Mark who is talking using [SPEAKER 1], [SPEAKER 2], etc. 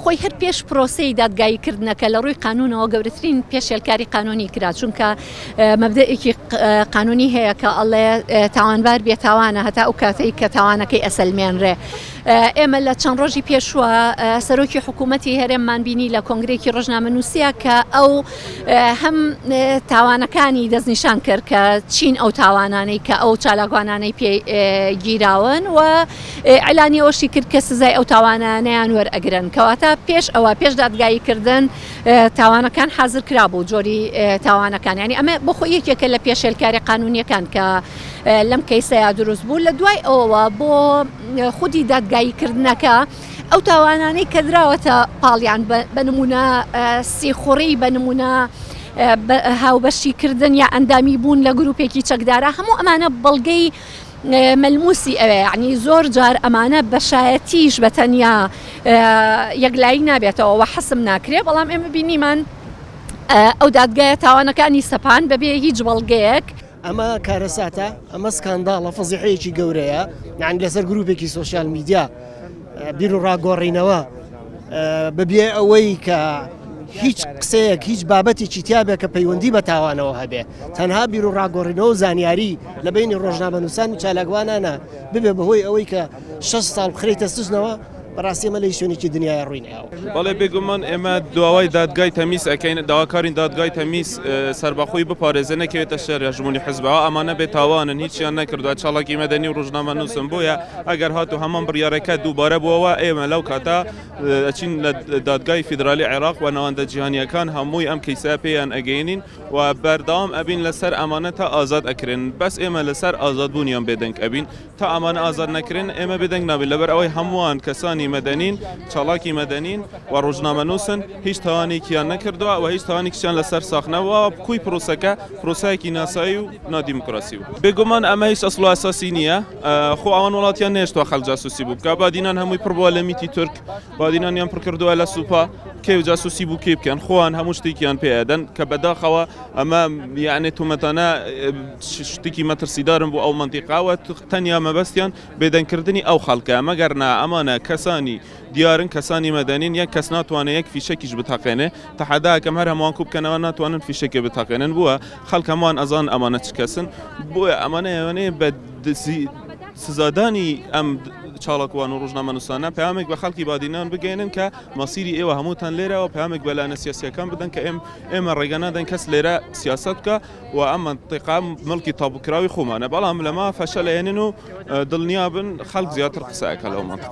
[SPEAKER 1] خۆی هەر پێش پرۆسەی دادگاییکردنەکە لە ڕووی قانونەوە گەورەترین پێشێلکاری قانونی کرا، چونکە مەبدەئێکی قانونی هەیە کە ئەڵێ تاوانبار بێتاوانە هەتا ئەو کاتەی کە تاوانەکەی ئەسەلمێنرێ. ئێمە لە چەند ڕۆژی پێشوە سەرۆکی حکوومەتی هەرێممان بینی لە کۆنگرێکی ڕۆژنامەنووسیە کە ئەو هەم تاوانەکانی دەستنیشان کرد کە چین ئەو تاوانانەی کە ئەو چالاکوانانەی پێ گیراون و ئەلانی ئەوشی کرد کە سزای ئەو تاوانانیان وەرئەگرن، کەواتە پێش ئەوە پێش دادگاییکردن تاوانەکان حازر کرابوو جۆری تاوانەکان، ینی ئەمە بۆ خۆی یەکێکە لە پێشێلکاری قانونیەکان کە لەم کەیسەیە دروست بوو. لە دوای ئەوەوە بۆ خودی دادگاییکردنەکە ئەو تاوانانەی کە دراوەتە پاڵیان بە نمونە سیخوڕی، بە نمونە هاوبەشیکردن یا ئەندامی بوون لە گروپێکی چەکدارە، هەموو ئەمانە بەڵگەی مەلموسی ئەوێ، یعنی زۆر جار ئەمانە بەشایەتیش بە تەنیا یەکلایی نابێتەوە و حەسم ناکرێ، بەڵام ئێمە بینیمان ئەو دادگایە تاوانەکانی سەپان بەبێ هیچ بەڵگەیەک.
[SPEAKER 2] ئەمە کارەساتە، ئەمە سکانداڵە فەزیحەیەکی گەورەیە، یعنی لەسەر گروپێکی سۆشیال میدیا بیر و ڕاگۆڕینەوە بەبێ ئەوەی کە هیچ قسەیەک هیچ بابەتێکی تیابێت کە پەیوەندی بە تاوانەوە هەبێ، تەنها بیر و ڕاگۆڕینەوە و زانیاری لە بینی ڕۆژنامەنووسان و چالاکوانانە ببێ بەهۆی ئەوەی کە 6 ساڵ بخرێتە سژنەوە، بەڕاستی ئەمە لە شوێنێکی دنیای ڕووینەوە.
[SPEAKER 3] بەڵێ بێگومان ئێمە داوای دادگای تەمیز ئەەکەین، داواکارین دادگای تەمیز سەربەخۆی بپارێزە نەکەوێتە شەر هەژمونی حزبەوە، ئەمانە بێتاوانن، هیچیان نەکردووە، چاڵاکی مەدەنی و ڕۆژنامەنووسن، بۆیە ئەگەر هاتو هەمان بڕیارەکە دووبارە بووەوە ئێمە لەو کاتە ئەچین لە دادگای فیدرالی عێراق و نەوەندە جیهانیەکان هەمووی ئەم کەیسە پێیان ئەگەینین و بەردەوام ئەبین لەسەر ئەمانە تا ئازاد ئەکرێن، بەس ئێمە لەسەر ئازادبوونیان بێدەنگ ئەبین، تا ئەمانە ئازاد نەکرێن ئێمە بێدەنگ نابین، لەبەر ئەوەی هەمووان کەسانی مەدەنین، چاڵاکی مەدەنین و ڕۆژنامەنووسن، هیچ تاوانێکیان نەکردووە و هیچ تاوانێکیان لەسەر ساخنەوە، کوی پرۆسەکە پرۆسەیەکی ناسایی و نادیموکراسی بوو. بێگومان ئەمە هیچ ئەسڵ و ئەساسی نییە، خۆ ئەوان وڵاتیان نێشتووە خەڵک جاسوسی بوو بکە، بادینان هەمووی پڕ بووە لە میتی تورک، بادینانیان پڕ کردووە لە سوپا، کێو جاسوسی بوو کێ بکەن، خۆیان هەموو شتێکیان پێدەن کە بەداخەوە ئەمە یعنی تومەتانە شتێکی مەترسیدارن بۆ ئەو منتیقاوە، تەنیا مەبەستیان بێدەنگکردنی ئەو خەڵکە، مەگەرنا ئەمانە کەسانی دیارن، کەسانی مەدەنین، یەک کەس ناتوانێت یەک فیشەکیش بتاقێنێ، تەحەداکەم هەر هەمووان کوب بکەنەوە ناتوانن فیشەکێ بتاقێنن، بووە خەڵک هەمووان ئەزان ئەمانە چ کەسن، بۆیە ئەمانەیە بە سزادانی ئەم چاڵکوان و ڕۆژنامەنووسانە پەیامێک بە خەڵکی بادینان بگەێنن کە مەسیری ئێوە هەمووتان لێرەوە، پەیامێک بەلایەنە سیاسیەکان بدەن کە ئێمە ڕێگە نادەن کەس لێرە سیاست بکە و ئەم منتیقا مڵکی تابوکراوی خۆمانە، بەڵام لەما فەشەلێنن و دڵنیابن خەڵک زیاتر قسەیەکە لەو منتیقە.